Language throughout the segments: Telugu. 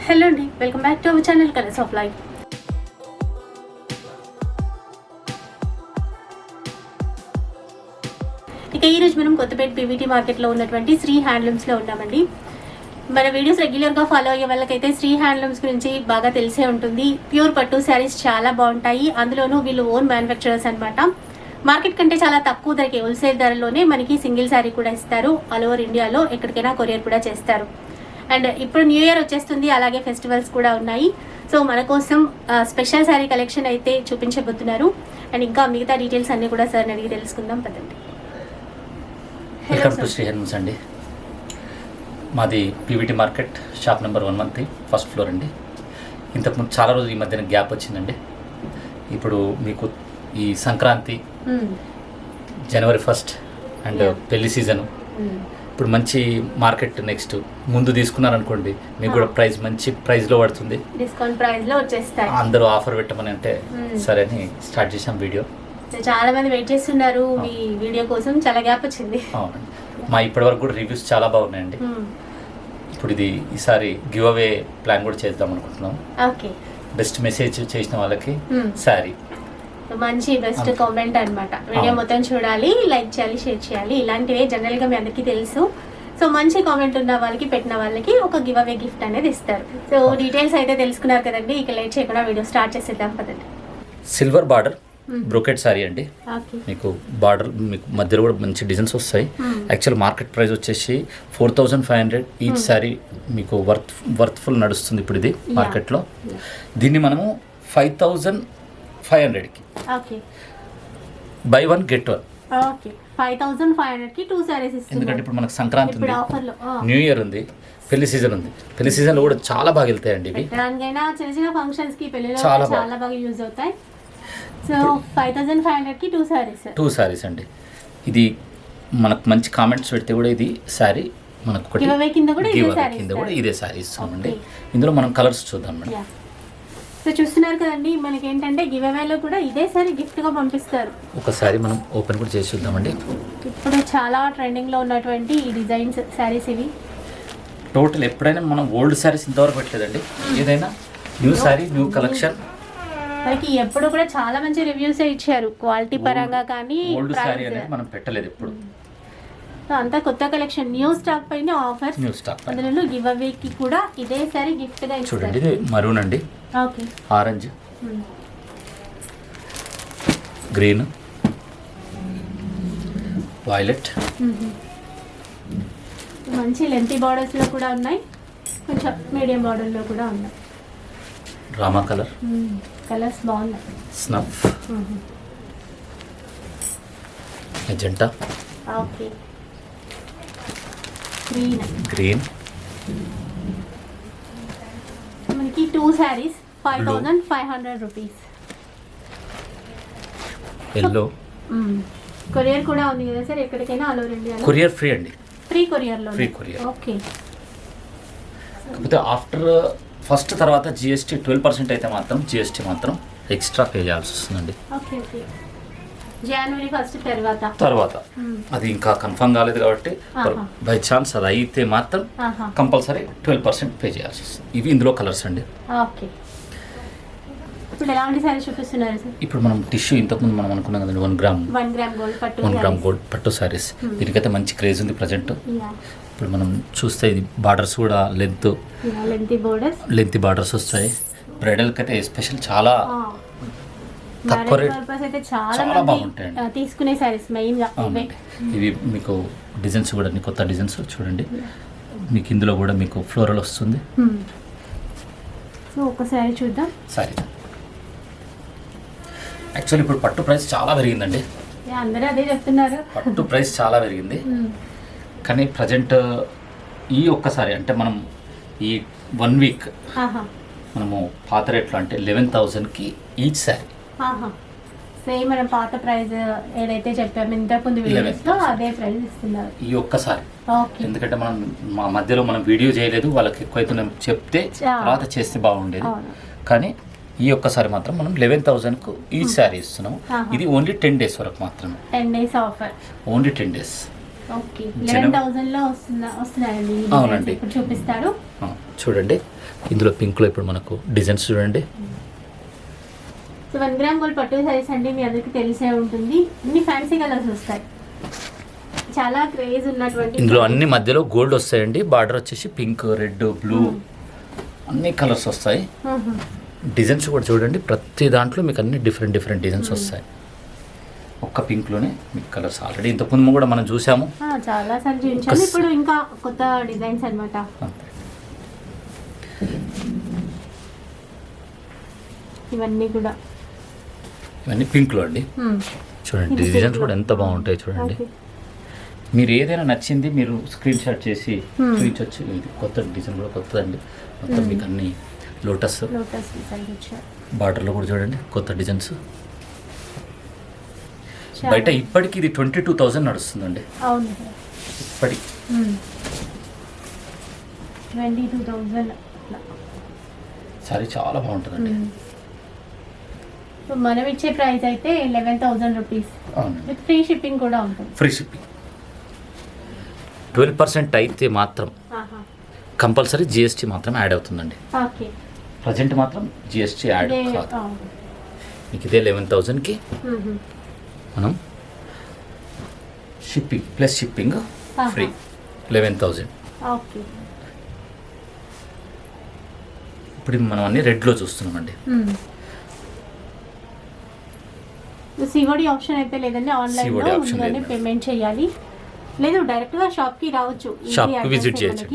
హలో అండి, welcome back to our channel colours of life. ఇక ఈరోజు మనం కొత్తపేట పీవీటీ మార్కెట్లో ఉన్నటువంటి శ్రీ హ్యాండ్లూమ్స్లో ఉన్నామండి. మన వీడియోస్ రెగ్యులర్గా ఫాలో అయ్యే వాళ్ళకైతే శ్రీ హ్యాండ్లూమ్స్ గురించి బాగా తెలిసే ఉంటుంది. ప్యూర్ పట్టు శారీస్ చాలా బాగుంటాయి. అందులోనూ వీళ్ళు ఓన్ మ్యానుఫ్యాక్చరర్స్ అనమాట. మార్కెట్ కంటే చాలా తక్కువ ధరకి హోల్సేల్ ధరలోనే మనకి సింగిల్ శారీ కూడా ఇస్తారు. ఆల్ ఓవర్ ఇండియాలో ఎక్కడికైనా కొరియర్ కూడా చేస్తారు. అండ్ ఇప్పుడు న్యూ ఇయర్ వచ్చేస్తుంది, అలాగే ఫెస్టివల్స్ కూడా ఉన్నాయి. సో మన కోసం స్పెషల్ శారీ కలెక్షన్ అయితే చూపించబోతున్నారు. అండ్ ఇంకా మిగతా డీటెయిల్స్ అన్నీ కూడా సార్ని అడిగి తెలుసుకుందాం పదండి. వెల్కమ్ టు శ్రీ హ్యాండ్లూమ్స్ అండి. మాది PVT market, shop number 113, first floor అండి. ఇంతకుముందు చాలా రోజులు ఈ మధ్యన గ్యాప్ వచ్చిందండి. ఇప్పుడు మీకు ఈ సంక్రాంతి, జనవరి 1 అండ్ పెళ్లి సీజను, ఇప్పుడు మంచి మార్కెట్. నెక్స్ట్ ముందు తీసుకున్నారనుకోండి మీకు కూడా ప్రైస్ మంచి ప్రైస్లో పడుతుంది, డిస్కౌంట్ ప్రైస్లో వచ్చేస్తాయి. అందరూ ఆఫర్ పెట్టమని అంటే సరే అని స్టార్ట్ చేసాం వీడియో. చాలా మంది వెయిట్ చేస్తున్నారు మీ వీడియో కోసం, చాలా గ్యాప్ వచ్చింది. అవునండి, మా ఇప్పటి వరకు కూడా రివ్యూస్ చాలా బాగున్నాయండి. ఇప్పుడు ఇది ఈసారి గివ్ అవే ప్లాన్ కూడా చేద్దాం అనుకుంటున్నాం. ఓకే, బెస్ట్ మెసేజ్ చేసిన వాళ్ళకి శారీ, మంచి బెస్ట్ కామెంట్ అన్నమాట. వీడియో మొత్తం చూడాలి, లైక్ చేయాలి, షేర్ చేయాలి. ఇలాంటివే జనరల్గా మీ అందరికీ తెలుసు. సో మంచి కామెంట్ ఉన్న వాళ్ళకి, పెట్టిన వాళ్ళకి ఒక గివ్ అవే గిఫ్ట్ అనేది ఇస్తారు. సో డీటెయిల్స్ అయితే తెలుసుకున్నారు కదండి, ఇక లేట్ చేయకుండా వీడియో స్టార్ట్ చేసేద్దాం పదండి. సిల్వర్ బార్డర్ బ్రోకెట్ సారీ అండి. మీకు బార్డర్ మీకు మధ్యలో కూడా మంచి డిజైన్స్ వస్తాయి. యాక్చువల్ మార్కెట్ ప్రైస్ వచ్చేసి 4500 ఈచ్ సారీ మీకు వర్త్ఫుల్ నడుస్తుంది ఇప్పుడు ఇది మార్కెట్లో. దీన్ని మనము 5500కి బై 1 గెట్ 1. ఓకే, 5500కి 2 సారీస్ ఇస్తున్నారు. ఎందుకంటే ఇప్పుడు మనకు సంక్రాంతి ఉంది, న్యూ ఇయర్ ఉంది, పెళ్లి సీజన్ ఉంది. పెళ్లి సీజన్లో కూడా చాలా బాగా వెళ్తాయండి ఇవి. చిన్న చిన్న ఫంక్షన్స్కి, పెళ్లిలో చాలా బాగా యూజ్ అవుతాయి. సో 5500కి 2 సారీస్ అండి. ఇది మనకు మంచి కామెంట్స్ పెడితే కూడా ఇది శారీ మనకు ఒకటి కింద కూడా ఇదే శారీ ఇస్తామండి. ఇందులో మనం కలర్స్ చూద్దాం మేడం. సో చూస్తున్నారు కదండి, మనకి ఏంటంటే గివ్ అవేలో కూడా ఇదే సారీ గిఫ్ట్గా పంపిస్తారు. ఒకసారి మనం ఓపెన్ కూడా చేసి చూద్దామండి. ఇప్పుడు చాలా ట్రెండింగ్లో ఉన్నటువంటి ఈ డిజైన్స్ శారీస్ ఇవి. టోటల్ ఎప్పుడైనా మనం ఓల్డ్ శారీస్ ఇంతవరకు పెట్టలేదండి. ఏదైనా న్యూ శారీ, న్యూ కలెక్షన్. మనకి ఎప్పుడు కూడా చాలా మంచి రివ్యూస్ ఇచ్చారు, క్వాలిటీ పరంగా కానీ. ఓల్డ్ శారీ అనేది మనం పెట్టలేదు ఎప్పుడు. అంతా కొత్త కలెక్షన్, న్యూ స్టాక్ పైన ఆఫర్, న్యూ స్టాక్. అందులో గివ్ అవేకి కూడా ఇదే సారీ గిఫ్ట్ గా ఇస్తారు. చూడండి, ఇది మరూన్ అండి, ఓకే, ఆరెంజ్, గ్రీన్, వైలెట్. మంచి లెంతీ బార్డర్స్ లో కూడా ఉన్నాయి, కొంచెం మీడియం బార్డర్ లో కూడా ఉన్నాయి. రామా కలర్, కలర్స్ బాగున్నాయి. Snuff, magenta, okay, green. మనకి 2 సారీస్ 5500 రూపీస్. ఎల్లో. కొరియర్ కూడా ఉంది కదా సార్, ఎక్కడికైనా all over India. Courier free అండి, ఫ్రీ కొరియర్ లో. Free courier. ఓకే, కాకపోతే ఆఫ్టర్ ఫస్ట్ తర్వాత జిఎస్టీ 12% అయితే మాత్రం జిఎస్టీ మాత్రం ఎక్స్ట్రా పే చేయాల్సి వస్తుందండి. ఓకే ఓకే, జనవరి 1 తర్వాత అది ఇంకా కన్ఫర్మ్ కాలేదు కాబట్టి బై ఛాన్స్ అది అయితే మాత్రం కంపల్సరీ 12% పే చేయాల్సి వస్తుంది. ఇవి ఇందులో కలర్స్ అండి. ఓకే, ఇప్పుడు ఎలాంటి సారీస్ చూపిస్తున్నారు సార్? ఇప్పుడు మనం టిష్యూ ఇంతకుముందు మనం అనుకున్నాం కదండి, 1 గ్రామ్ గోల్డ్ పట్టు సారీస్. దీనికైతే మంచి క్రేజ్ ఉంది ప్రజెంట్. ఇప్పుడు మనం చూస్తే ఇది బార్డర్స్ కూడా లెంతీ బార్డర్స్ వస్తాయి. బ్రైడల్కి అయితే స్పెషల్ చాలా తక్కువ రేట్, చాలా బాగుంటాయండి తీసుకునే సారీస్ మెయిన్ గా. ఇవి మీకు డిజైన్స్ కూడా కొత్త డిజైన్స్ చూడండి. మీకు ఇందులో కూడా మీకు ఫ్లోరల్ వస్తుంది. సో ఒకసారి చూద్దాం సారీ. యాక్చువల్లీ ఇప్పుడు పట్టు ప్రైస్ చాలా పెరిగిందండి, అందరూ అదే చెప్తున్నారు. పట్టు ప్రైస్ చాలా పెరిగింది. కానీ ప్రజెంట్ ఈ ఒక్కసారి అంటే మనం ఈ 1 వీక్ మనము పాత రేట్లో అంటే 11,000కి ఈచ్ శారీ. సేమ్ మనం పాత ప్రైస్ ఏదైతే చెప్పాము ఇంతకుముందు వీడియోస్లో అదే ప్రైస్ ఇస్తున్నారు ఈ ఒక్కసారి. ఎందుకంటే మనం మా మధ్యలో మనం వీడియో చేయలేదు, వాళ్ళకి ఎక్కువైతే చెప్తే తర్వాత చేస్తే బాగుండేది. కానీ ఈ ఒక్కసారి మాత్రం మనం 11,000కు ఈ శారీ ఇస్తున్నాము. ఇది ఓన్లీ 10 days వరకు మాత్రమే. 10 days offer, only 10 days. Okay, 11,000లో వస్తున్నాయండి. అవునండి, ఇప్పుడు చూపిస్తారు. చూడండి ఇందులో పింక్లో ఇప్పుడు మనకు డిజైన్స్ చూడండి. సో 1 గ్రామ్ గోల్డ్ పట్టు సారీస్ అండి మీ అందరికీ తెలిసే ఉంటుంది. అన్ని ఫ్యాన్సీ కలర్స్ వస్తాయి, చాలా క్రేజ్ ఉన్నటువంటి. ఇందులో అన్ని మధ్యలో గోల్డ్ వస్తాయండి. బార్డర్ వచ్చేసి పింక్, రెడ్, బ్లూ అన్ని కలర్స్ వస్తాయి. డిజైన్స్ కూడా చూడండి, ప్రతి దాంట్లో మీకు అన్ని డిఫరెంట్ డిజైన్స్ వస్తాయి. ఒక్క పింక్లోనే మీకు కలర్స్ ఆల్రెడీ ఇంతకుముందు కూడా మనం చూసాము, చాలా సార్లు చూపించాము. ఇప్పుడు ఇంకా కొత్త డిజైన్స్ అన్నమాట. ఇవన్నీ పింక్లో అండి. చూడండి డిజైన్స్ కూడా ఎంత బాగుంటాయి చూడండి. మీరు ఏదైనా నచ్చింది మీరు స్క్రీన్ షాట్ చేసి చూపించవచ్చు. ఇది కొత్త డిజైన్ కూడా కొత్తదండి. మొత్తం మీకు అన్ని లోటస్ బార్డర్లో కూడా చూడండి కొత్త డిజైన్స్. బయట ఇప్పటికి ఇది 22,000 నడుస్తుందండి. ఇప్పటికి 22,000 సారీ చాలా బాగుంటుందండి. మనం ఇచ్చే ప్రైస్ అయితే 11,000 రూపీస్. ఫ్రీ షిప్పింగ్ కూడా ఉంటుంది. ఫ్రీ షిప్పింగ్ 12% అయితే మాత్రం కంపల్సరీ జిఎస్టీ మాత్రం యాడ్ అవుతుందండి. ప్రజెంట్ మాత్రం జిఎస్టీ యాడ్ కాదు. మీకు ఇదే 11,000కి మనం షిప్పింగ్ ప్లస్ షిప్పింగ్ ఫ్రీ 11,000. ఇప్పుడు మనం అన్ని రెడ్లో చూస్తున్నామండి. సిఓడి ఆప్షన్ అయితే లేదండి, ఆన్లైన్లో పేమెంట్ చేయాలి. లేదు డైరెక్ట్గా షాప్కి రావచ్చు, షాప్కి విజిట్ చేయొచ్చు.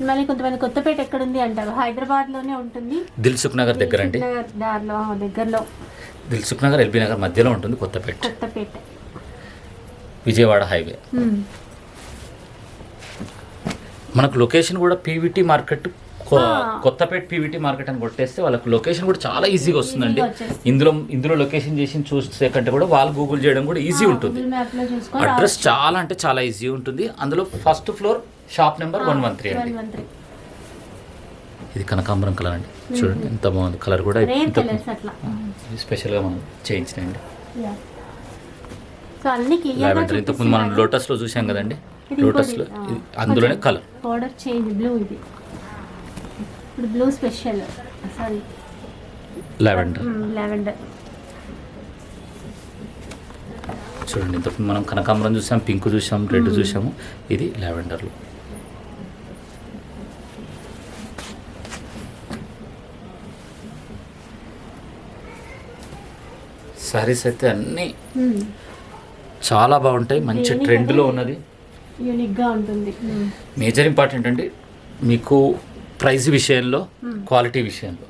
మళ్ళీ కొంతమంది కొత్తపేట ఎక్కడ ఉంది అంటారు, హైదరాబాద్లోనే ఉంటుంది. దిల్సుఖ్ నగర్ దగ్గర అండి, దగ్గరలో దిల్సుఖ్ నగర్ ఎల్బీ నగర్ మధ్యలో ఉంటుంది కొత్తపేట. విజయవాడ హైవే. మనకు లొకేషన్ కూడా PVT market, Kothapet PVT market అని కొట్టేస్తే వాళ్ళకు లొకేషన్ కూడా చాలా ఈజీగా వస్తుందండి. ఇందులో లొకేషన్ చేసి చూసే కంటే కూడా వాళ్ళు గూగుల్ చేయడం కూడా ఈజీ ఉంటుంది. అడ్రస్ చాలా అంటే చాలా ఈజీ ఉంటుంది. అందులో ఫస్ట్ ఫ్లోర్ షాప్ నెంబర్ 113 అండి. ఇది కనకాంబరం కలర్ అండి, చూడండి ఎంత బాగుంది కలర్ కూడా. స్పెషల్గా మనం చేయించినండి. లావెండర్ ఇంతకుముందు మనం లోటస్లో చూసాం కదండి, లోటస్లో అందులోనే కలర్ బోర్డర్ చేంజ్ బ్లూ. ఇది ఇప్పుడు బ్లూ స్పెషల్, సారీ లావెండర్. చూడండి ఇంతకుముందు మనం కనకాంబరం చూసాం, పింక్ చూసాం, రెడ్ చూసాము. ఇది లావెండర్లో. సారీస్ అయితే అన్నీ చాలా బాగుంటాయి, మంచి ట్రెండ్లో ఉన్నది, యూనిక్గా ఉంటుంది. మేజర్ ఇంపార్టెంట్ అండి మీకు ప్రైస్ విషయంలో, క్వాలిటీ విషయంలో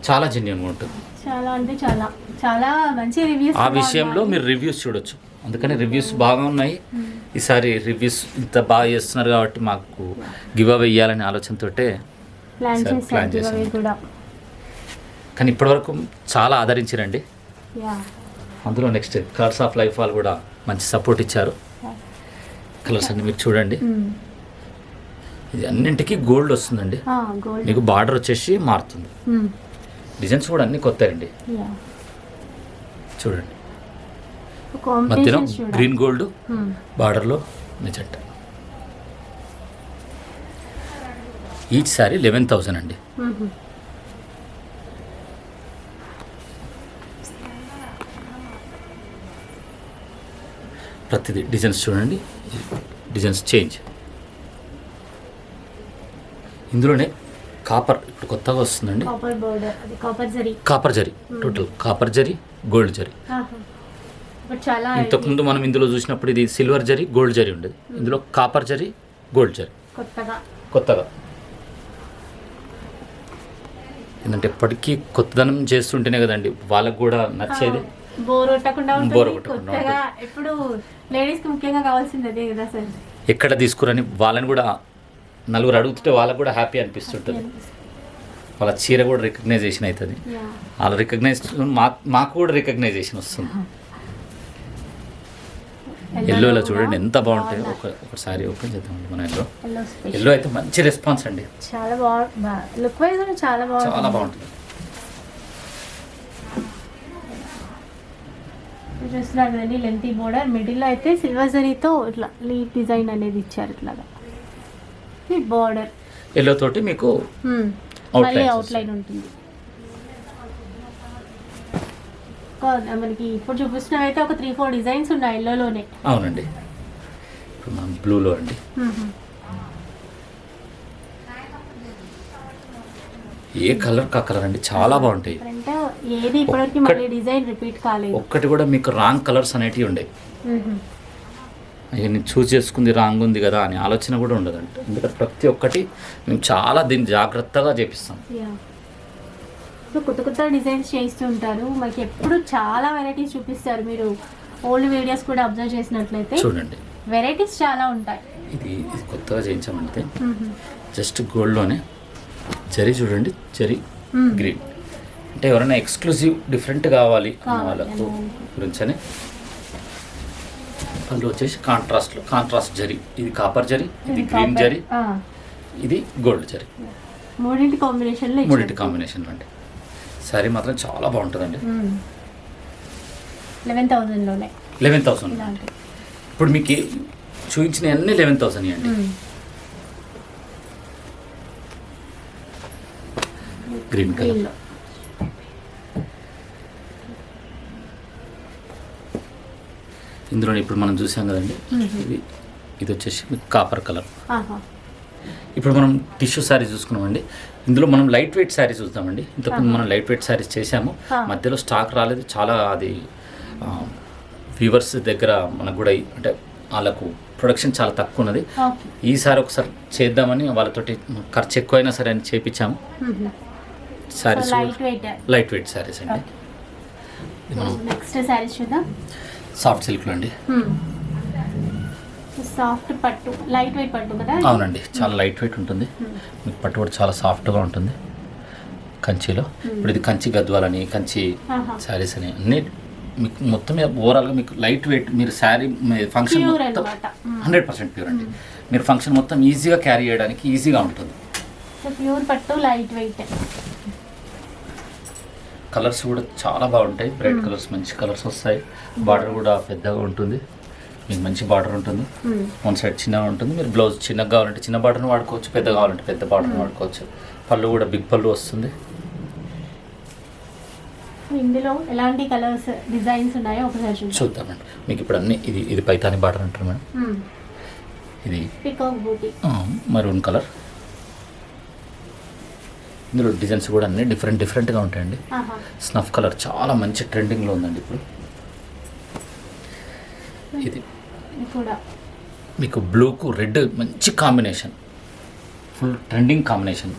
చాలా జెన్యూన్గా ఉంటుంది. చాలా అంటే చాలా చాలా మంచి రివ్యూస్. ఆ విషయంలో మీరు రివ్యూస్ చూడొచ్చు, అందుకని రివ్యూస్ బాగా ఉన్నాయి. ఈసారి రివ్యూస్ ఇంత బాగా చేస్తున్నారు కాబట్టి మాకు గివ్ అవే ఇవ్వాలనే ఆలోచనతో ప్లాన్ చేశాను. కానీ ఇప్పటివరకు చాలా ఆదరించారండి. అందులో నెక్స్ట్ కలర్స్ ఆఫ్ లైఫ్ వాళ్ళు కూడా మంచి సపోర్ట్ ఇచ్చారు. కలర్స్ అన్ని మీరు చూడండి, ఇది అన్నింటికి గోల్డ్ వస్తుందండి. మీకు బార్డర్ వచ్చేసి మారుతుంది. డిజైన్స్ కూడా అన్ని కొత్త అండి. చూడండి మధ్యలో గ్రీన్ గోల్డ్, బార్డర్లో మెజెంటా. ఈచ్ సారీ 11,000 అండి. ప్రతిదీ డిజైన్స్ చూడండి, డిజైన్స్ చేంజ్. ఇందులోనే కాపర్ ఇప్పుడు కొత్తగా వస్తుందండి. Copper zari, total copper zari, gold zari. ఇంతకుముందు మనం ఇందులో చూసినప్పుడు ఇది సిల్వర్ జరీ, గోల్డ్ జరీ ఉండేది. ఇందులో కాపర్ జరీ, గోల్డ్ జరీ కొత్తగా. ఏంటంటే ఎప్పటికీ కొత్తదనం చేస్తుంటేనే కదండి వాళ్ళకు కూడా నచ్చేది, బోర్ కొట్టకుండా. ఇప్పుడు లేడీస్కి ముఖ్యంగా కావాల్సింది అదే కదా సార్. ఎక్కడ తీసుకురని వాళ్ళని కూడా నలుగురు అడుగుతుంటే వాళ్ళకు కూడా హ్యాపీ అనిపిస్తుంటుంది. వాళ్ళ చీర కూడా రికగ్నైజేషన్ అవుతుంది, వాళ్ళ రికగ్నైజేషన్ మాకు కూడా రికగ్నైజేషన్ వస్తుంది. ఎల్లోలో చూడండి ఎంత బాగుంటాయో. ఒకసారి ఓపెన్ చేద్దామండి మన ఎల్లో అయితే మంచి రెస్పాన్స్ అండి, చాలా బాగుంది. లుక్ వైజ్ చాలా బాగుంటుంది. చూస్తున్నారు కదండి, లెంతీ బోర్డర్, మిడిల్లో అయితే సిల్వర్ జరీతో ఇట్లా లీఫ్ డిజైన్ అనేది ఇచ్చారు. ఇట్లాగా బార్డర్ ఎల్లో తోటి మీకు మళ్ళీ Outlines అవుట్లైన్ ఉంటుంది. మనకి ఇప్పుడు చూపిస్తున్నవి అయితే ఒక 3-4 డిజైన్స్ ఉన్నాయి ఎల్లోలోనే. అవునండి. ఇప్పుడు మనం బ్లూలో అండి. ఏ కలర్ కా కలర్ అండి, చాలా బాగుంటాయి. అంటే ఏది ఇప్పటివరకు మళ్ళీ డిజైన్ రిపీట్ కాలేదు. ఒక్కటి కూడా మీకు రాంగ్ కలర్స్ అనేటివి ఉండేవి. అయ్యో నేను చూస్ చేసుకుంది రాంగ్ ఉంది కదా అని ఆలోచన కూడా ఉండదండి. ఎందుకంటే ప్రతి ఒక్కటి మేము చాలా దీన్ని జాగ్రత్తగా చేపిస్తాం. కొత్త కొత్త డిజైన్స్ చేస్తూ ఉంటారు, మనకి ఎప్పుడు చాలా వెరైటీస్ చూపిస్తారు. మీరు ఓల్డ్ వీడియోస్ కూడా అబ్జర్వ్ చేసినట్లయితే చూడండి, వెరైటీస్ చాలా ఉంటాయి. ఇది కొత్తగా చేయించామంటే జస్ట్ గోల్డ్లోనే జరీ చూడండి, జరీ గ్రీన్. అంటే ఎవరైనా ఎక్స్క్లూజివ్ డిఫరెంట్ కావాలి అన్న వాళ్ళకు గురించని. పళ్ళు వచ్చేసి కాంట్రాస్ట్ జరీ. ఇది కాపర్ జరీ, ఇది గ్రీన్ జరీ, ఇది గోల్డ్ జరీ. మూడింటి కాంబినేషన్లో అండి. శారీ మాత్రం చాలా బాగుంటుందండి. 11,000లోనే 11,000. ఇప్పుడు మీకు చూపించిన అన్ని 11,000 అండి. Green colour. ఇందులో ఇప్పుడు మనం చూసాం కదండి, ఇది వచ్చేసి మీకు కాపర్ కలర్. ఇప్పుడు మనం టిష్యూ శారీ చూసుకున్నామండి. ఇందులో మనం లైట్ వెయిట్ శారీ చూద్దామండి. ఇంతకుముందు మనం లైట్ వెయిట్ శారీస్ చేసాము, మధ్యలో స్టాక్ రాలేదు. చాలా అది వ్యూవర్స్ దగ్గర మనకు కూడా అంటే వాళ్ళకు ప్రొడక్షన్ చాలా తక్కువ ఉన్నది. ఈసారి ఒకసారి చేద్దామని వాళ్ళతోటి ఖర్చు ఎక్కువైనా సరే అని చేపించాము. శారీస్ లైట్ వెయిట్ శారీస్ అండి. నెక్స్ట్ శారీస్ చూద్దాం. సాఫ్ట్ సిల్క్లో అండి. సాఫ్ట్ పట్టు, లైట్ వెయిట్ పట్టు కదా. అవునండి, చాలా లైట్ వెయిట్ ఉంటుంది. మీకు పట్టు కూడా చాలా సాఫ్ట్గా ఉంటుంది కంచిలో. ఇప్పుడు ఇది కంచి గద్వాలని, కంచి శారీస్ అని అన్నీ మీకు మొత్తం ఓవరాల్గా మీకు లైట్ వెయిట్. మీరు శారీ ఫంక్షన్ మొత్తం 100% ప్యూర్ అండి. మీరు ఫంక్షన్ మొత్తం ఈజీగా క్యారీ చేయడానికి ఈజీగా ఉంటుంది. ప్యూర్ పట్టు, లైట్ వెయిట్. కలర్స్ కూడా చాలా బాగుంటాయి, బ్రైట్ కలర్స్, మంచి కలర్స్ వస్తాయి. బార్డర్ కూడా పెద్దగా ఉంటుంది, మీకు మంచి బార్డర్ ఉంటుంది. వన్ సైడ్ చిన్నగా ఉంటుంది. మీరు బ్లౌజ్ చిన్నగా కావాలంటే చిన్న బార్డర్ని వాడుకోవచ్చు, పెద్ద కావాలంటే పెద్ద బార్డర్ని వాడుకోవచ్చు. పళ్ళు కూడా బిగ్ పళ్ళు వస్తుంది. ఇందులో ఎలాంటి కలర్స్ డిజైన్స్ ఉన్నాయో ఒకసారి చూద్దామండి. మీకు ఇప్పుడు అన్ని ఇది పైతాని బార్డర్ అంటారు మేడం. ఇది పికాక్ బూటీ, మరూన్ కలర్. ఇందులో డిజైన్స్ కూడా అన్ని డిఫరెంట్గా ఉంటాయండి. స్నఫ్ కలర్ చాలా మంచి ట్రెండింగ్లో ఉందండి ఇప్పుడు. ఇది కూడా మీకు బ్లూకు రెడ్ మంచి కాంబినేషన్, ఫుల్ ట్రెండింగ్ కాంబినేషన్.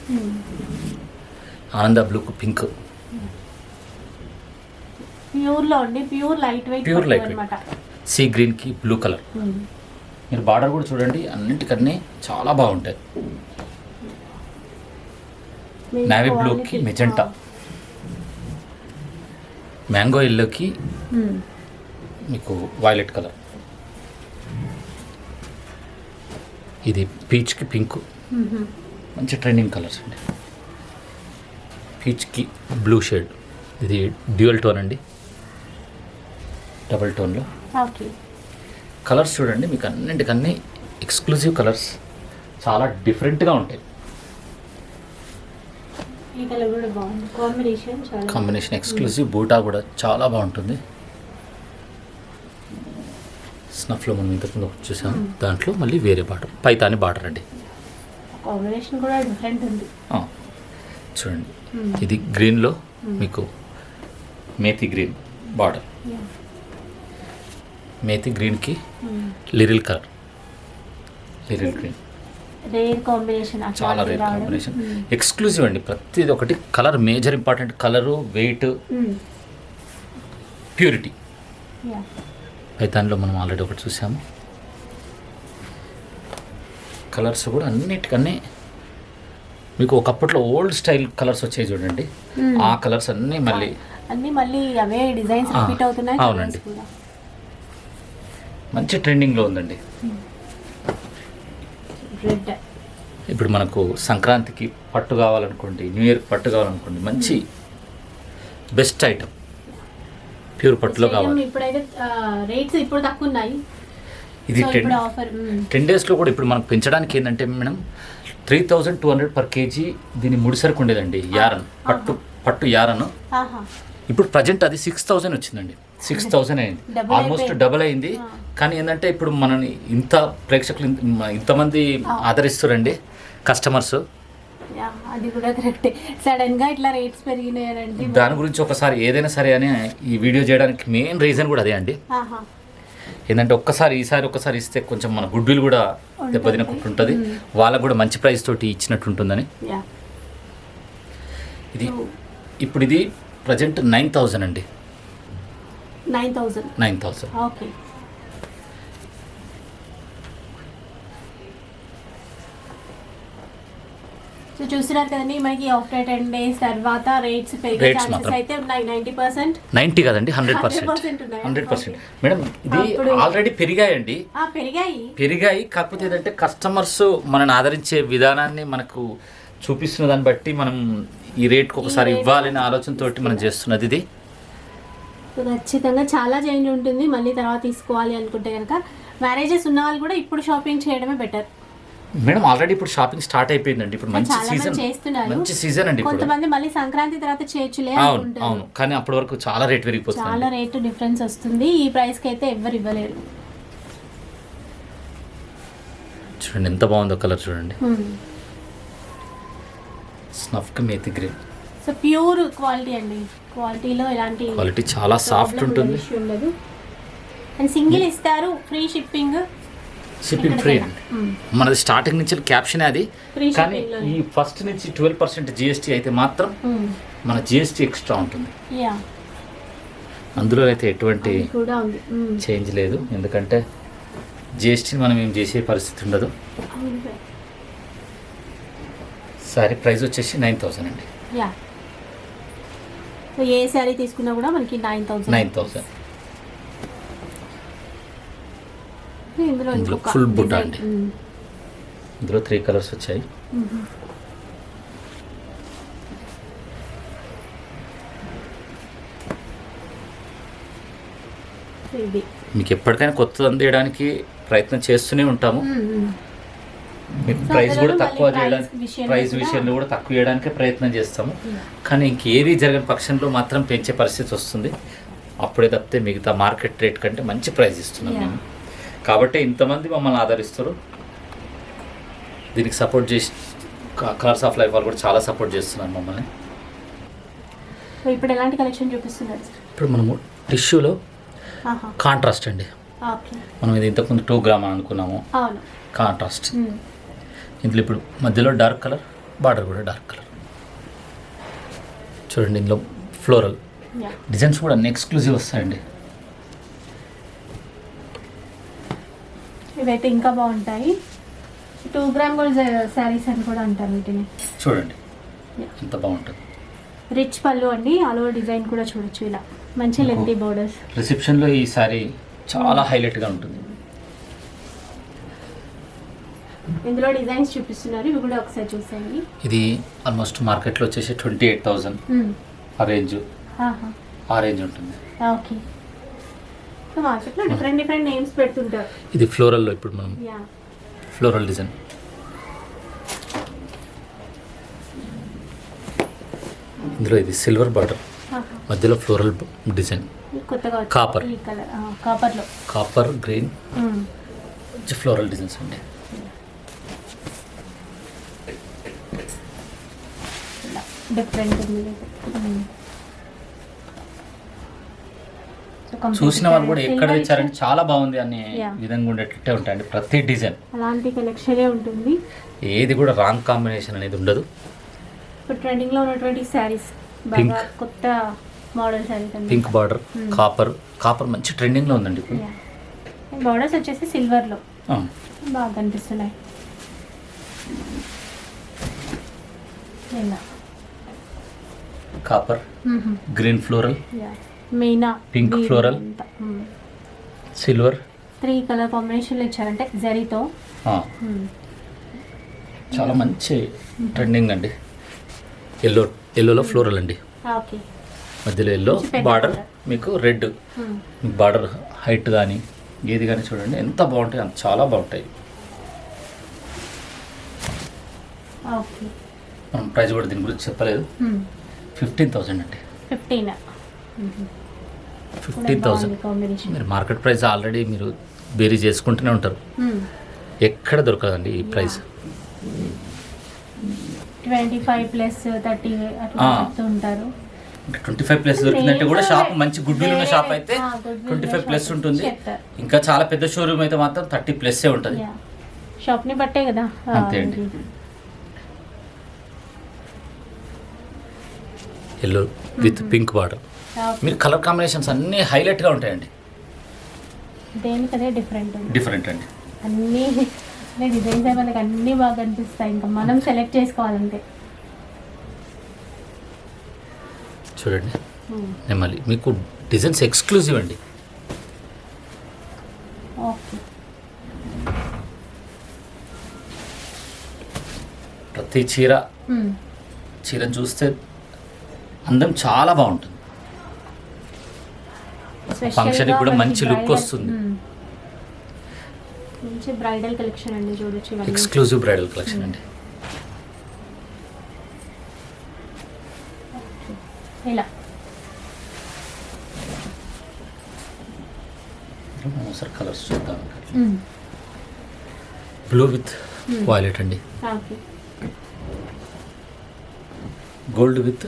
ఆనంద బ్లూకు పింక్. ప్యూర్లో అండి, ప్యూర్ లైట్ వెయిట్ అన్నమాట. సీ గ్రీన్కి బ్లూ కలర్. మీరు బార్డర్ కూడా చూడండి, అన్నింటికన్నీ చాలా బాగుంటాయి. నావీ బ్లూకి మెజెంటా, మ్యాంగో ఎల్లోకి మీకు వైలెట్ కలర్. ఇది పీచ్కి పింక్, మంచి ట్రెండింగ్ కలర్స్ అండి. పీచ్కి బ్లూ షేడ్, ఇది డ్యూయల్ టోన్ అండి, డబుల్ టోన్లో. కలర్స్ చూడండి, మీకు అన్నింటికన్నీ ఎక్స్క్లూజివ్ కలర్స్, చాలా డిఫరెంట్గా ఉంటాయి. Combination exclusive. బూటా కూడా చాలా బాగుంటుంది. స్నఫ్లో మనం ఇంతకుముందు చూసాం, దాంట్లో మళ్ళీ వేరే బార్డర్, పైతాని బార్డర్ అండి. కాంబినేషన్ కూడా డిఫరెంట్ ఉంది. చూడండి, ఇది గ్రీన్లో మీకు మేతి గ్రీన్ బార్డర్. మేతి గ్రీన్కి Liril colour, Liril green. Rare combination, చాలా రేర్ కాంబినేషన్, ఎక్స్క్లూజివ్ అండి. ప్రతిది ఒకటి colour major important. Colour, weight, purity. పైతాన్లో మనం ఆల్రెడీ ఒకటి చూసాము. కలర్స్ కూడా అన్నిటికన్నీ మీకు ఒకప్పట్లో ఓల్డ్ స్టైల్ కలర్స్ వచ్చాయి చూడండి, ఆ కలర్స్ అన్నీ మళ్ళీ అవే డిజైన్స్ రిపీట్ అవుతున్నాయి. అవునండి, మంచి ట్రెండింగ్లో ఉందండి. రెడ్. ఇప్పుడు మనకు సంక్రాంతికి పట్టు కావాలనుకోండి, న్యూ ఇయర్కి పట్టు కావాలనుకోండి, మంచి బెస్ట్ ఐటమ్ ప్యూర్ పట్టులో కావాలి. ఇప్పుడైతే రేట్స్ ఇప్పుడు తక్కువ ఉన్నాయి. ఇది సో ఇప్పుడు ఆఫర్ 10 డేస్లో కూడా ఇప్పుడు మనకు పెంచడానికి ఏంటంటే మేడం 3200 పర్ కేజీ దీని ముడిసరికి ఉండేదండి యారన్ పట్టు యారన్. ఆహా ఇప్పుడు ప్రజెంట్ అది 6000 వచ్చిందండి. 6000 అయింది, Double ఆల్మోస్ట్ అయిపోయింది. డబుల్ అయింది. కానీ ఏంటంటే ఇప్పుడు మనని ఇంత ప్రేక్షకులు ఇంతమంది ఆదరిస్తారండి కస్టమర్స్. యా, అది కూడా కరెక్టే. సడన్ గా ఇట్లా రేట్స్ పెరిగినాయంటే దాని గురించి ఒకసారి ఏదైనా సరే అని ఈ వీడియో చేయడానికి మెయిన్ రీజన్ కూడా అదే అండి. ఆహా ఏంటంటే ఈసారి ఒక్కసారి ఇస్తే కొంచెం మన గుడ్ విల్ కూడా దెబ్బతినకుండా ఉంటుంది, వాళ్ళకు కూడా మంచి ప్రైస్ తోటి ఇచ్చినట్టు ఉంటుందని. యా ఇది ఇప్పుడు ఇది ప్రజెంట్ 9000 అండి. 9000 ఓకే. సో చూస్తున్నారు కదండి, మనకి ఆఫ్టర్ 10 డేస్ తర్వాత రేట్స్ పెరిగే Rates ఛాన్సెస్ మాత్రం. అయితే ఉన్నాయి. 90%. 90 కదండి, 100%. 100%. మేడం ఇది ఆల్రెడీ పెరిగాయండి, పెరిగాయి. కాకపోతే ఏంటంటే కస్టమర్స్ మనని ఆదరించే విధానాన్ని మనకు చూపిస్తున్న దాన్ని బట్టి మనం ఈ రేట్కి ఒకసారి ఇవ్వాలనే ఆలోచనతోటి మనం చేస్తున్నది ఇది. సో ఖచ్చితంగా చాలా చేంజ్ ఉంటుంది. మళ్ళీ తర్వాత తీసుకోవాలి అనుకుంటే కనుక మ్యారేజెస్ ఉన్న వాళ్ళు కూడా ఇప్పుడు షాపింగ్ చేయడమే బెటర్. మేడం ఆల్రెడీ ఇప్పుడు షాపింగ్ స్టార్ట్ అయిపోయిందండి. ఇప్పుడు మంచి చాలా మంది సీజన్, చేస్తున్నారు. మంచి సీజన్ అండి ఇప్పుడు. కొంతమంది మళ్ళీ సంక్రాంతి తర్వాత చేయొచ్చులే అవును అనుకుంటారు. అవును, కానీ అప్పటి వరకు చాలా రేట్ పెరిగిపోతుంది. చాలా రేటు డిఫరెన్స్ వస్తుంది. ఈ ప్రైస్ కి అయితే ఎవ్వరు ఇవ్వలేరు. చూడండి ఎంత బాగుందో కలర్ చూడండి. స్నఫ్క్ methi green. So pure quality అండి. క్వాలిటీలో ఎలాంటి క్వాలిటీ చాలా సాఫ్ట్ ఉంటుంది. ఉండదు. అండ్ సింగిల్ ఇస్తారు, ఫ్రీ షిప్పింగ్. షిప్పింగ్ ఫ్రీ అండి. మనది స్టార్టింగ్ నుంచి క్యాప్షన్ అది. Free కానీ shipping లోనే. ఈ ఫస్ట్ నుంచి 12% జిఎస్టీ అయితే మాత్రం మన జిఎస్టీ ఎక్స్ట్రా ఉంటుంది. యా అందులో అయితే ఎటువంటి కూడా ఉంది. చేంజ్ లేదు, ఎందుకంటే జిఎస్టీని మనం ఏం చేసే పరిస్థితి ఉండదు. సారీ ప్రైస్ వచ్చేసి 9000 అండి. యా సో ఏ శారీ తీసుకున్నా కూడా మనకి 9000. ఇందులో ఇందులో ఇంకొక full బుట్ట design. అండి. ఇందులో 3 కలర్స్ వచ్చాయి. ఇది మీకు ఎప్పటికైనా కొత్తది అందేయడానికి ప్రయత్నం చేస్తూనే ఉంటాము. మీకు ప్రైస్ అందులో కూడా మళ్ళీ తక్కువ price చేయడానికి, విషయంలో ప్రైస్ కూడా- విషయంలో కూడా తక్కువ చేయడానికే ప్రయత్నం చేస్తాము. కానీ ఇంకేది జరగని పక్షంలో మాత్రం పెంచే పరిస్థితి వస్తుంది. అప్పుడే తప్పితే మిగతా మార్కెట్ రేట్ కంటే మంచి ప్రైస్ ఇస్తున్నాం Yeah. మేము. కాబట్టి ఇంతమంది మమ్మల్ని ఆదరిస్తారు. దీనికి సపోర్ట్ చేసి కలర్స్ ఆఫ్ లైఫ్ వాళ్ళు కూడా చాలా సపోర్ట్ చేస్తున్నారు మమ్మల్ని. సో ఇప్పుడు ఎలాంటి కలెక్షన్ చూపిస్తున్నారు సార్? ఇప్పుడు మనము టిష్యూలో ఆహా కాంట్రాస్ట్ అండి. ఓకే. మనం ఇది ఇంతకుముందు 2 గ్రామ్ అనుకున్నాము, అవును. కాంట్రాస్ట్. ఇందులో ఇప్పుడు మధ్యలో డార్క్ కలర్, బార్డర్ కూడా డార్క్ కలర్. చూడండి ఇందులో ఫ్లోరల్ యా డిజైన్స్ కూడా అన్ని ఎక్స్క్లూజివ్ వస్తాయండి. ఇవైతే ఇంకా బాగుంటాయి. 2 గ్రామ్ గోల్డ్ శారీస్ అని కూడా అంటారు వీటిని. చూడండి Yeah. ఎంత బాగుంటుంది. రిచ్ పళ్ళు అండి. ఆల్ ఓవర్ డిజైన్ కూడా చూడొచ్చు ఇలా. మంచి లెంతీ బోర్డర్స్. రిసెప్షన్లో ఈ సారీ చాలా హైలైట్గా ఉంటుంది. ఇందులో డిజైన్స్ చూపిస్తున్నారు, ఇవి కూడా ఒకసారి చూసేయండి. ఇది ఆల్మోస్ట్ మార్కెట్లో వచ్చేసి 28,000 ఆ రేంజ్ ఉంటుంది. ఓకే. సో మార్కెట్లో డిఫరెంట్ నేమ్స్ పెడుతుంటారు. ఇది ఫ్లోరల్లో ఇప్పుడు మనం యా ఫ్లోరల్ డిజైన్. ఇందులో ఇది సిల్వర్ బార్డర్, మధ్యలో ఫ్లోరల్ డిజైన్, కొత్తగా వచ్చింది. Copper. ఈ కలర్ కాపర్లో కాపర్ గ్రీన్ ఫ్లోరల్ డిజైన్స్ అండి. డిఫరెంట్ ఉంది. సో చూసిన వాళ్ళు కూడా ఎక్కడ silver తెచ్చారంటే చాలా బాగుంది అనే Yeah. విధంగా ఉండేటట్టే ఉంటాయండి ప్రతి డిజైన్. అలాంటి కలెక్షనే ఉంటుంది. ఏది కూడా రాంగ్ కాంబినేషన్ అనేది ఉండదు. ఇప్పుడు ట్రెండింగ్లో ఉన్నటువంటి శారీస్ Pink. బాగా కొత్త మోడల్ శారీస్ అండి. పింక్ బార్డర్, కాపర్ మంచి ట్రెండింగ్లో ఉందండి ఇప్పుడు. బార్డర్స్ వచ్చేసి సిల్వర్లో ఆ, బాగా కనిపిస్తున్నాయి. ఇలా కాపర్, గ్రీన్ ఫ్లోరల్, మెయినా Pink floral. సిల్వర్. 3 కలర్ కాంబినేషన్లో ఇచ్చారంటే జరీతో. చాలా మంచి ట్రెండింగ్ అండి. ఎల్లోలో ఫ్లోరల్ అండి, ఓకే. మధ్యలో ఎల్లో మంచి pen బార్డర్, colour. మీకు రెడ్ బార్డర్ హైట్ కానీ ఏది కానీ చూడండి ఎంత బాగుంటాయి, అంత చాలా బాగుంటాయి. ఓకే. మనం ప్రైస్ కూడా దీని గురించి చెప్పలేదు. 15,000 అండి. 15,000 కాంబినేషన్. మీరు మార్కెట్ ప్రైస్ ఆల్రెడీ మీరు బేరీ చేసుకుంటూనే ఉంటారు, ఎక్కడ దొరకదండి ఈ ప్రైస్. 25+, 30 అట్లా చెప్తూ ఉంటారు. 25+ దొరికిందంటే కూడా షాప్ మంచి గుడ్ విల్ ఉన్న షాప్ అయితే 25+ ఉంటుంది. ఇంకా చాలా పెద్ద షోరూమ్ అయితే మాత్రం 30+ ఉంటుంది. షాప్ ని బట్టే కదా. అంతే అండి. Yellow with pink border. మీరు కలర్ కాంబినేషన్స్ అన్నీ హైలైట్గా ఉంటాయండి. దేనికదే డిఫరెంట్ అండి. అన్నీ డిజైన్స్ మనకి అన్నీ బాగా కనిపిస్తాయి, ఇంకా మనం సెలెక్ట్ చేసుకోవాలంటే. చూడండి నెమలి మీకు డిజైన్స్ ఎక్స్క్లూజివ్ అండి. ఓకే. ప్రతి చీరను చూస్తే అందం చాలా బాగుంటుంది. ఫంక్షన్ కూడా మంచి లుక్ వస్తుంది. మంచి బ్రైడల్ కలెక్షన్ అండి, చూడొచ్చు. ఎక్స్క్లూజివ్ బ్రైడల్ కలెక్షన్ అండి. ఇలా ఒకసారి కలర్స్ చూద్దాం. బ్లూ విత్ వైలెట్ అండి. గోల్డ్ విత్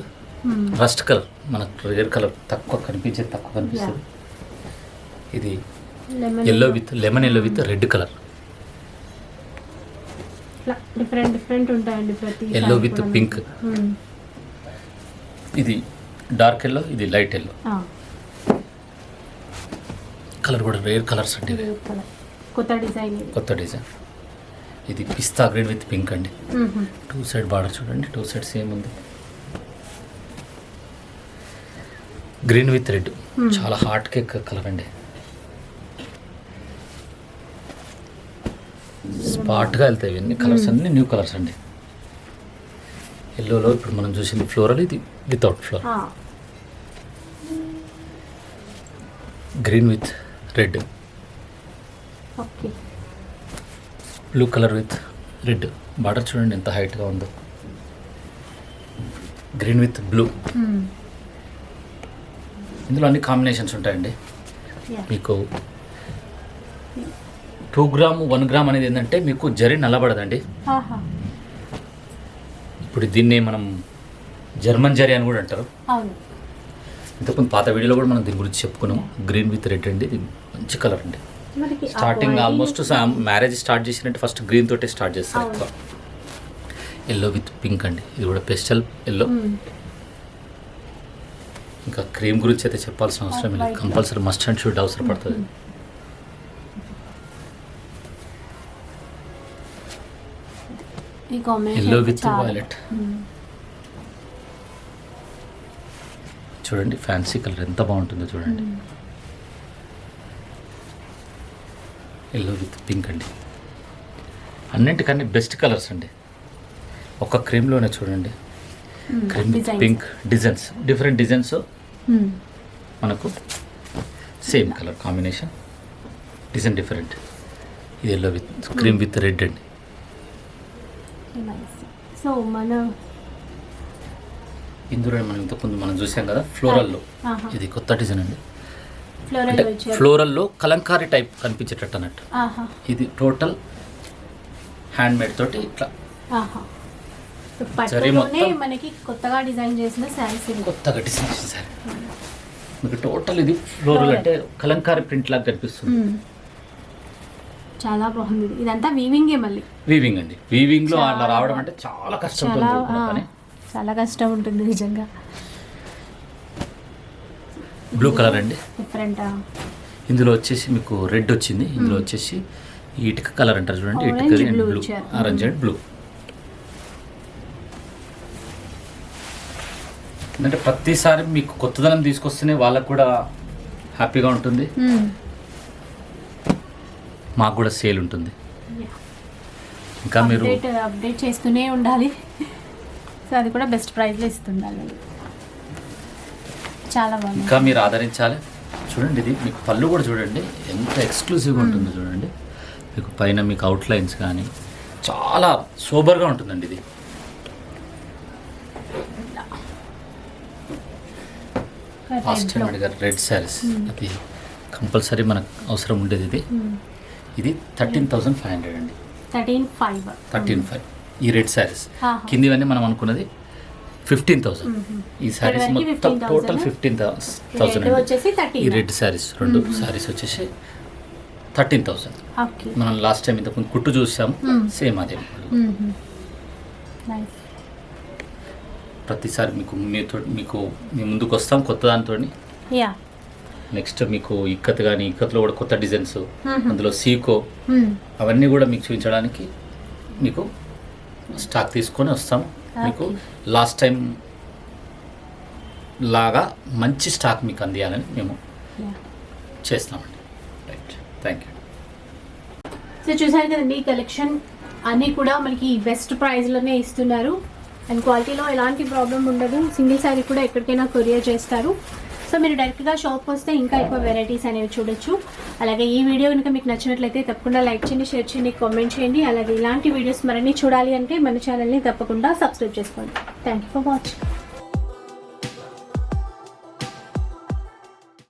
రస్ట్ కలర్, మనకు రేర్ కలర్ తక్కువ కనిపిస్తుంది. ఇది yellow with lemon yellow with red colour. Different ఉంటాయండి ప్రతి. Yellow with pink. ఇది డార్క్ ఎల్లో, ఇది లైట్ ఎల్లో. కలర్ కూడా రేర్ కలర్స్ అండి. కొత్త డిజైన్. ఇది పిస్తా గ్రీన్ విత్ పింక్ అండి. 2 సైడ్ బార్డర్ చూడండి, 2 సైడ్ సేమ్ ఉంది. గ్రీన్ విత్ రెడ్, చాలా హాట్ కేక్ కలర్ అండి. స్పాట్గా వెళ్తాయి ఇవన్నీ కలర్స్, అన్ని న్యూ కలర్స్ అండి. ఎల్లోలో ఇప్పుడు మనం చూసింది ఫ్లోరల్, ఇది without floor. Green with red. Okay. Blue colour with red border చూడండి ఎంత హైట్గా ఉందో. Green with blue. ఇందులో అన్ని కాంబినేషన్స్ ఉంటాయండి. మీకు 2 గ్రామ్ 1 గ్రామ్ అనేది ఏంటంటే మీకు జరి నల్లబడదండి. ఇప్పుడు దీన్ని మనం జర్మన్ జరి అని కూడా అంటారు. ఇంతకుముందు పాత వీడియోలో కూడా మనం దీని గురించి చెప్పుకున్నాం. గ్రీన్ విత్ రెడ్ అండి, ఇది మంచి కలర్ అండి. స్టార్టింగ్ ఆల్మోస్ట్ మ్యారేజ్ స్టార్ట్ చేసినట్టు ఫస్ట్ గ్రీన్ తోటే స్టార్ట్ చేస్తారు ఎక్కువ. ఎల్లో విత్ పింక్ అండి, ఇది కూడా పెస్టల్ ఎల్లో. ఇంకా క్రీమ్ గురించి అయితే చెప్పాల్సిన అవసరం లేదు, కంపల్సరీ మస్ట్ అండ్ షుడ్ అవసరం పడుతుంది. ఎల్లో విత్ వైలెట్ చూడండి, ఫ్యాన్సీ కలర్ ఎంత బాగుంటుందో చూడండి. ఎల్లో విత్ పింక్ అండి, అన్నింటికన్నీ బెస్ట్ కలర్స్ అండి. ఒక క్రీమ్లోనే చూడండి, cream with pink designs, different designs మనకు same colour combination, design different. ఇది yellow with cream with red అండి. సో మన ఇందులో మనం ఇంతకుముందు మనం చూసాం కదా ఫ్లోరల్లో, ఇది కొత్త డిజైన్ అండి. అంటే ఫ్లోరల్లో కలంకారీ టైప్ కనిపించేటట్టు అన్నట్టు. ఇది టోటల్ హ్యాండ్ మేడ్ తోటి ఇట్లా మనకి కొత్తగా డిజైన్ చేసిన శారీస్, కొత్తగా డిజైన్ చేసిన శారీ మీకు టోటల్ ఇది ఫ్లోరల్ అంటే కలంకారీ ప్రింట్ లాగా కనిపిస్తుంది. చాలా బాగుంది. ఇదంతా వీవింగ్ మళ్ళీ వీవింగ్ అండి. వీవింగ్ లో అలా రావడం అంటే చాలా కష్టం, చాలా కష్టం ఉంటుంది నిజంగా. బ్లూ కలర్ అండి, డిఫరెంట్. ఇందులో వచ్చేసి మీకు రెడ్ వచ్చింది, ఇందులో వచ్చేసి ఇటుక కలర్ అంటారు చూడండి, ఇటుక and blue, orange and blue. అంటే ప్రతిసారి మీకు కొత్తదనం తీసుకొస్తేనే వాళ్ళకు కూడా హ్యాపీగా ఉంటుంది, మాకు కూడా సేల్ ఉంటుంది. ఇంకా మీరు అప్డేట్ చేస్తూనే ఉండాలి. సో అది కూడా బెస్ట్ ప్రైస్లో ఇస్తుండాలి. చాలా బాగుంది. ఇంకా మీరు ఆదరించాలి. చూడండి ఇది మీకు పళ్ళు కూడా చూడండి ఎంత ఎక్స్క్లూజివ్గా ఉంటుందో చూడండి. మీకు పైన మీకు అవుట్లైన్స్ కానీ చాలా సూపర్గా ఉంటుందండి ఇది. ఫాస్ట్ టైం అడిగారు రెడ్ శారీస్, అది కంపల్సరీ మనకు అవసరం ఉండేది ఇది. ఇది 13,500 అండి. 13,500 ఈ రెడ్ శారీస్. కిందివన్నీ మనం అనుకున్నది 15,000. ఈ శారీస్ మొత్తం టోటల్ 15,000 అండి. ఈ రెడ్ శారీస్ 2 శారీస్ వచ్చేసి 13,000. మనం లాస్ట్ టైం ఇంతకుముందు కుట్టు చూసాము, సేమ్ అదే. ప్రతిసారి మీకు మీ ముందుకు వస్తాం కొత్త దాంతో. నెక్స్ట్ మీకు ఇక్కత్ కానీ, ఇక్కత్లో కూడా కొత్త డిజైన్స్, అందులో సీకో అవన్నీ కూడా మీకు చూపించడానికి మీకు స్టాక్ తీసుకొని వస్తాం. మీకు లాస్ట్ టైం లాగా మంచి స్టాక్ మీకు అందియాలని మేము చేస్తామండి. Right, thank you. సో చూసారు కదండి, ఈ కలెక్షన్ అన్నీ కూడా మనకి బెస్ట్ ప్రైస్లోనే ఇస్తున్నారు అండ్ క్వాలిటీలో ఎలాంటి ప్రాబ్లం ఉండదు. సింగిల్ శారీ కూడా ఎక్కడికైనా కొరియర్ చేస్తారు. సో మీరు డైరెక్ట్గా షాప్కి వస్తే ఇంకా ఎక్కువ వెరైటీస్ అనేవి చూడొచ్చు. అలాగే ఈ వీడియో కనుక మీకు నచ్చినట్లయితే తప్పకుండా లైక్ చేయండి, షేర్ చేయండి, కామెంట్ చేయండి. అలాగే ఇలాంటి వీడియోస్ మరిన్ని చూడాలి అంటే మన ఛానల్ని తప్పకుండా సబ్స్క్రైబ్ చేసుకోండి. Thank you for watching.